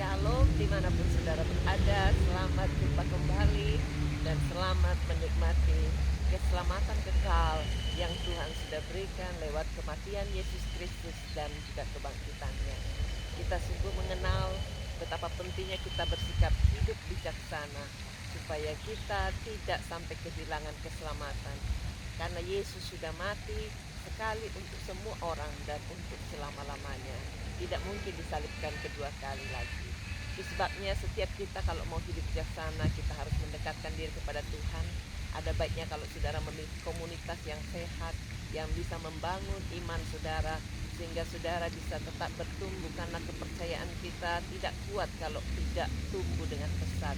Shalom dimanapun saudara berada, selamat jumpa kembali dan selamat menikmati keselamatan kekal yang Tuhan sudah berikan lewat kematian Yesus Kristus dan juga kebangkitannya. Kita sungguh mengenal betapa pentingnya kita bersikap hidup bijaksana supaya kita tidak sampai kehilangan keselamatan. Karena Yesus sudah mati sekali untuk semua orang dan untuk selama-lamanya. Tidak mungkin disalibkan kedua kali lagi. Itu sebabnya setiap kita kalau mau hidup bijaksana, kita harus mendekatkan diri kepada Tuhan. Ada baiknya kalau saudara memiliki komunitas yang sehat, yang bisa membangun iman saudara, sehingga saudara bisa tetap bertumbuh, karena kepercayaan kita tidak kuat kalau tidak tumbuh dengan pesat.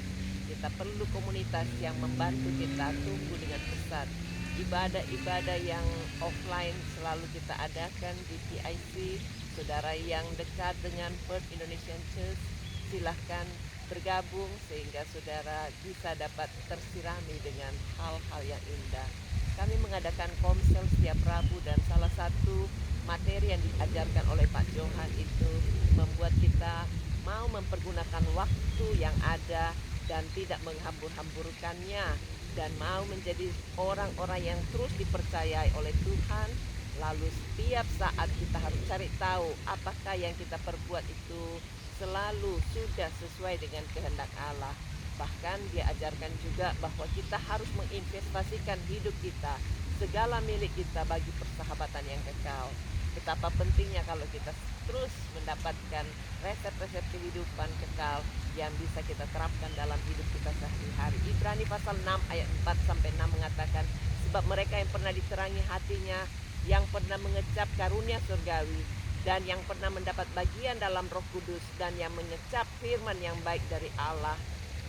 Kita perlu komunitas yang membantu kita tumbuh dengan pesat. Ibadah-ibadah yang offline selalu kita adakan di PIC. Saudara yang dekat dengan Perth Indonesian Church, silahkan bergabung sehingga saudara bisa dapat tersirami dengan hal-hal yang indah. Kami mengadakan komsel setiap Rabu dan salah satu materi yang diajarkan oleh Pak Johan itu membuat kita mau mempergunakan waktu yang ada dan tidak menghambur-hamburkannya, dan mau menjadi orang-orang yang terus dipercayai oleh Tuhan. Lalu setiap saat kita harus cari tahu apakah yang kita perbuat itu selalu sudah sesuai dengan kehendak Allah. Bahkan dia ajarkan juga bahwa kita harus menginvestasikan hidup kita, segala milik kita bagi persahabatan yang kekal. Betapa pentingnya kalau kita terus mendapatkan resep-resep kehidupan kekal yang bisa kita terapkan dalam hidup kita sehari-hari. Ibrani pasal 6 ayat 4-6 mengatakan, sebab mereka yang pernah diterangi hatinya, yang pernah mengecap karunia surgawi, dan yang pernah mendapat bagian dalam Roh Kudus, dan yang mengecap firman yang baik dari Allah,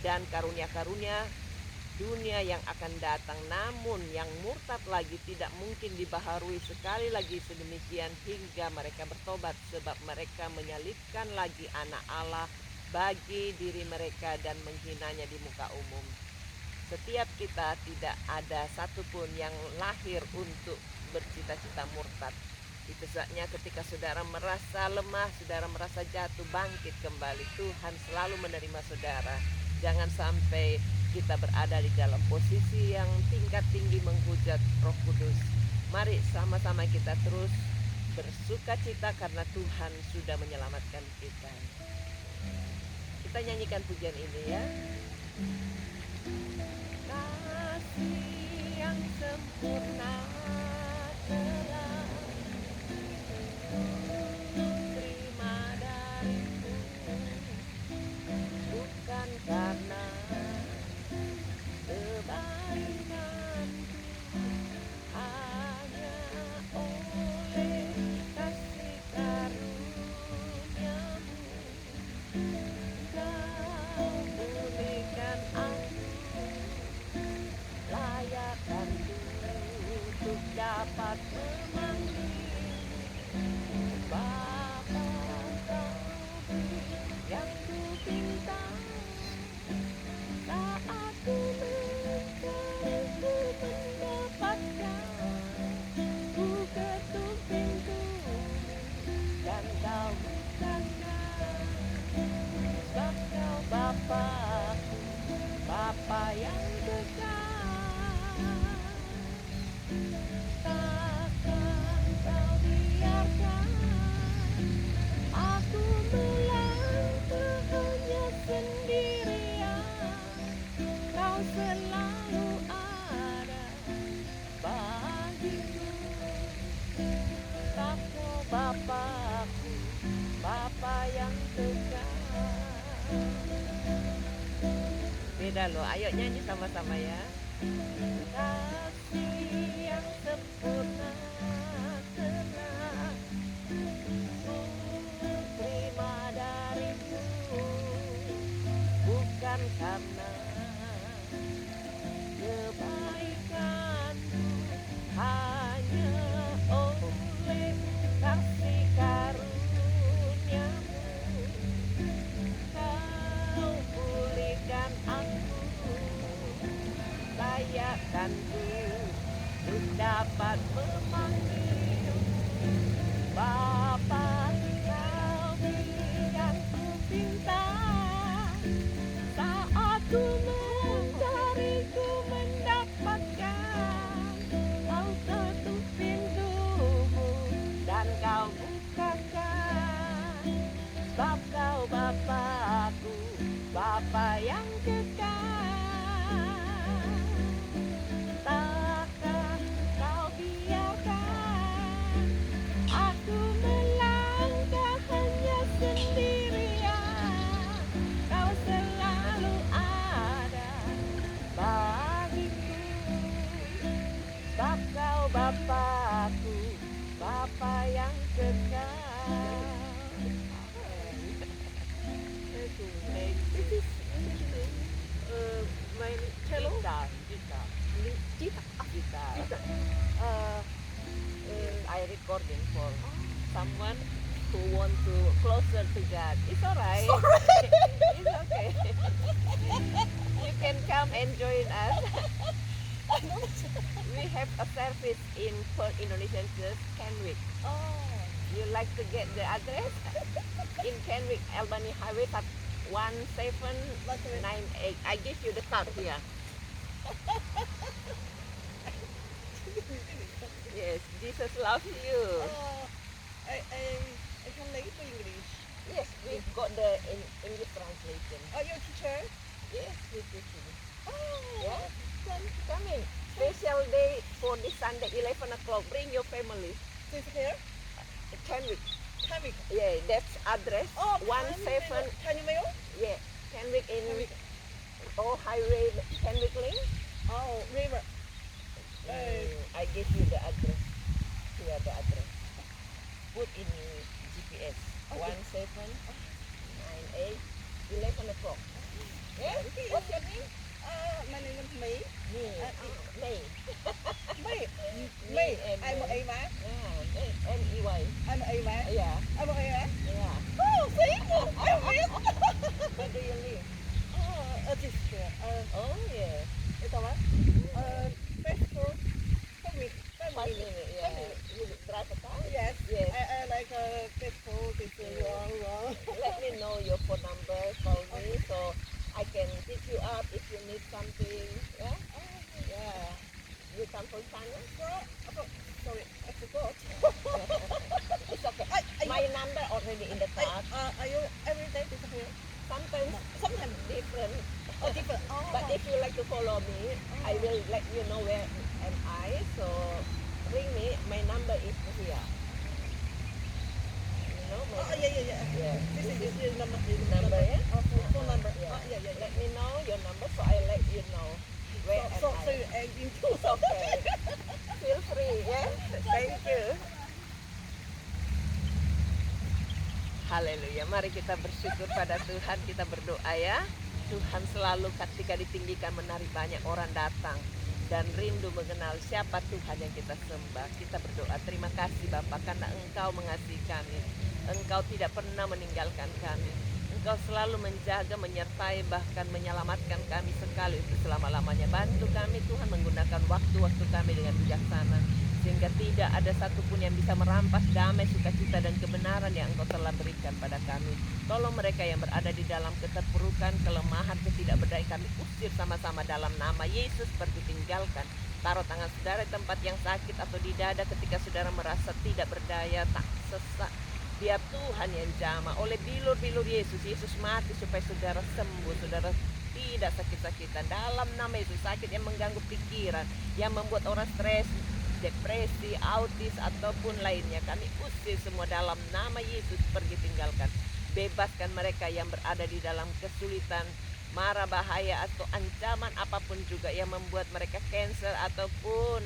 dan karunia-karunia dunia yang akan datang, namun yang murtad lagi tidak mungkin dibaharui sekali lagi sedemikian hingga mereka bertobat, sebab mereka menyalibkan lagi anak Allah bagi diri mereka dan menghinanya di muka umum. Setiap kita tidak ada satupun yang lahir untuk bercita-cita murtad. Itu sebabnya ketika saudara merasa lemah, saudara merasa jatuh, bangkit kembali. Tuhan selalu menerima saudara. Jangan sampai kita berada di dalam posisi yang tingkat tinggi menghujat Roh Kudus. Mari sama-sama kita terus bersuka cita karena Tuhan sudah menyelamatkan kita. Kita nyanyikan pujian ini ya. Kasih yang sempurna telah terima darimu, bukan karena kebaikanku, hanya oleh kasih karuniamu kau pulihkan aku, layakkan untuk dapat memanggil Bapa. Kau yang ku pinta saat ku mencari, ku mendapatkan. Ku ketuk pintu dan kau bukakan, sebab kau Bapa-Ku, Bapa yang dekat. Takkan kau biarkan aku melangkah hanya sendirian. Kau selalu ada bagiku, sebab kau Bapa-Ku, Bapa yang dekat. Beda loh, ayo nyanyi sama-sama ya. Kasih yang sempurna telah ku terima darimu, bukan karena kebaikanku, hanya oleh kasih karuniamu kau pulihkan aku, layakkan ku untuk dapat memanggil Bapa. Kau beri yang ku pinta Engkau Bapakku, Bapa yang kekal. Takkan kau biarkan aku melangkah hanya sendirian. Kau selalu ada bagiku, sebab kau Bapakku, Bapa yang kekal. This is my cello. Guitar. I recording for someone who want to closer to God. It's alright. It's okay. You can come and join us. We have a service in Perth Indonesian Church, Kenwick. You like to get the address? In Kenwick, Albany Highway 1798. I give you the card here. Yes, Jesus loves you. I can read English. Yes, we got the English translation. Your teacher? Yes, we teach you. Yeah. Come in. Special day for this Sunday, 11 o'clock. Bring your family. This here? Kenwick. Kenwick. Yeah, that's address. 17. Kenwick. Yeah, Kenwick in Highway Kenwick Lane. River. I give you the address. Here the address. Put in GPS. 1798 11 o'clock. Yeah. What's your name? My name is May. May. May. I'm a man. Yeah. M-E-Y. I'm a man. Yeah. I'm a man. Yeah. See? I'm real. Where do you live? This here. Oh yeah. It's all right. Facebook. Kenwick. 5 minutes. Yeah. You drive a car? Yes. Yes. I like Facebook. It's wrong. Let me know your phone number. Call me so I can pick you up if you need something. Yeah. Yeah. You come from China? Sorry, I forgot. It's okay. My number already in the card. Are you every day disappear? Sometimes different. Different. But if you like to follow me, I will let you know where am I. So ring me. My number is here. You know my Yeah. This is your number. number, yeah? Phone number. Yeah. Let me know your number so I let you know where am So I. you in It's okay. Feel free, yeah? Thank you. Haleluya. Mari kita bersyukur pada Tuhan, kita berdoa ya. Tuhan selalu ketika ditinggikan menarik banyak orang datang dan rindu mengenal siapa Tuhan yang kita sembah. Kita berdoa, terima kasih Bapa karena Engkau mengasihi kami. Engkau tidak pernah meninggalkan kami. Engkau selalu menjaga, menyertai, bahkan menyelamatkan kami sekali untuk selama-lamanya. Bantu kami Tuhan menggunakan waktu-waktu kami dengan bijaksana, sehingga tidak ada satupun yang bisa merampas damai, sukacita, dan kebenaran yang Engkau telah berikan pada kami. Tolong mereka yang berada di dalam keterpurukan, kelemahan, ketidakberdayaan, kami usir sama-sama dalam nama Yesus. Pergi tinggalkan. Taruh tangan saudara di tempat yang sakit atau di dada ketika saudara merasa tidak berdaya, tak sesak. Biar Tuhan yang jamah oleh bilur-bilur Yesus. Yesus mati supaya saudara sembuh, saudara tidak sakit-sakitan. Dalam nama Yesus, sakit yang mengganggu pikiran, yang membuat orang stres, depresi, autis, ataupun lainnya, kami usir semua dalam nama Yesus. Pergi tinggalkan. Bebaskan mereka yang berada di dalam kesulitan, mara, bahaya, atau ancaman apapun juga yang membuat mereka cancer ataupun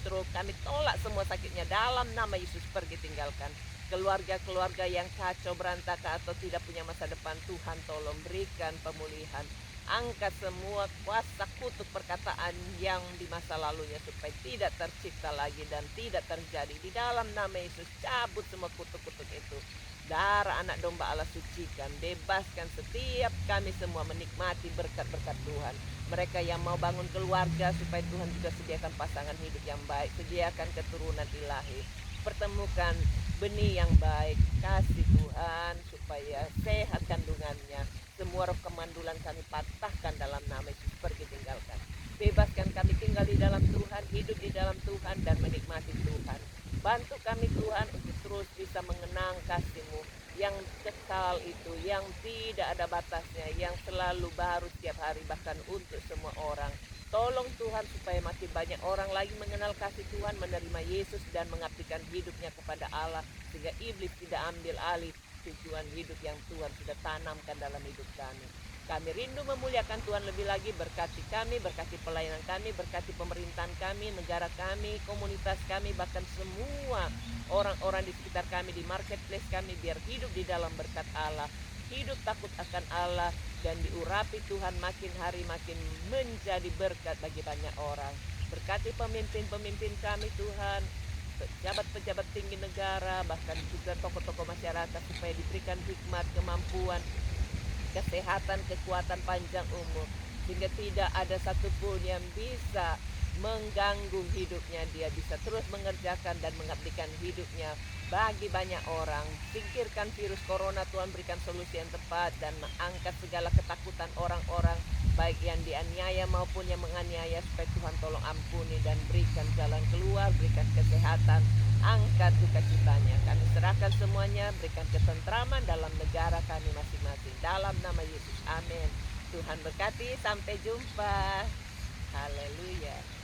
stroke. Kami tolak semua sakitnya dalam nama Yesus. Pergi tinggalkan. Keluarga-keluarga yang kacau, berantakan, atau tidak punya masa depan, Tuhan tolong berikan pemulihan. Angkat semua kuasa kutuk perkataan yang di masa lalunya supaya tidak tercipta lagi dan tidak terjadi. Di dalam nama Yesus, cabut semua kutuk-kutuk itu. Darah anak domba Allah sucikan. Bebaskan setiap kami semua menikmati berkat-berkat Tuhan. Mereka yang mau bangun keluarga supaya Tuhan juga sediakan pasangan hidup yang baik. Sediakan keturunan ilahi. Pertemukan benih yang baik. Kasih Tuhan supaya sehat kandungannya. Semua roh kemandulan kami patahkan dalam nama Yesus. Pergi tinggalkan. Bebaskan kami tinggal di dalam Tuhan, hidup di dalam Tuhan, dan menikmati Tuhan. Bantu kami Tuhan untuk terus bisa mengenang kasih-Mu yang kekal itu, yang tidak ada batasnya, yang selalu baru setiap hari bahkan untuk semua orang. Tolong Tuhan supaya makin banyak orang lagi mengenal kasih Tuhan, menerima Yesus dan mengabdikan hidupnya kepada Allah, sehingga iblis tidak ambil alih tujuan hidup yang Tuhan sudah tanamkan dalam hidup kami. Kami rindu memuliakan Tuhan lebih lagi. Berkati kami, berkati pelayanan kami, berkati pemerintahan kami, negara kami, komunitas kami, bahkan semua orang-orang di sekitar kami, di marketplace kami, biar hidup di dalam berkat Allah, hidup takut akan Allah, dan diurapi Tuhan makin hari makin menjadi berkat bagi banyak orang. Berkati pemimpin-pemimpin kami Tuhan, pejabat-pejabat tinggi negara, bahkan juga tokoh-tokoh masyarakat, supaya diberikan hikmat, kemampuan, kesehatan, kekuatan panjang umur, sehingga tidak ada satupun yang bisa mengganggu hidupnya. Dia bisa terus mengerjakan dan mengabdikan hidupnya bagi banyak orang. Singkirkan virus corona Tuhan, berikan solusi yang tepat dan angkat segala ketakutan orang-orang baik yang dianiaya maupun yang menganiaya, supaya Tuhan tolong ampuni dan berikan jalan keluar, berikan kesehatan, angkat duka citanya. Kami serahkan semuanya, berikan ketentraman dalam negara kami masing-masing, dalam nama Yesus, amin. Tuhan berkati, sampai jumpa. Haleluya.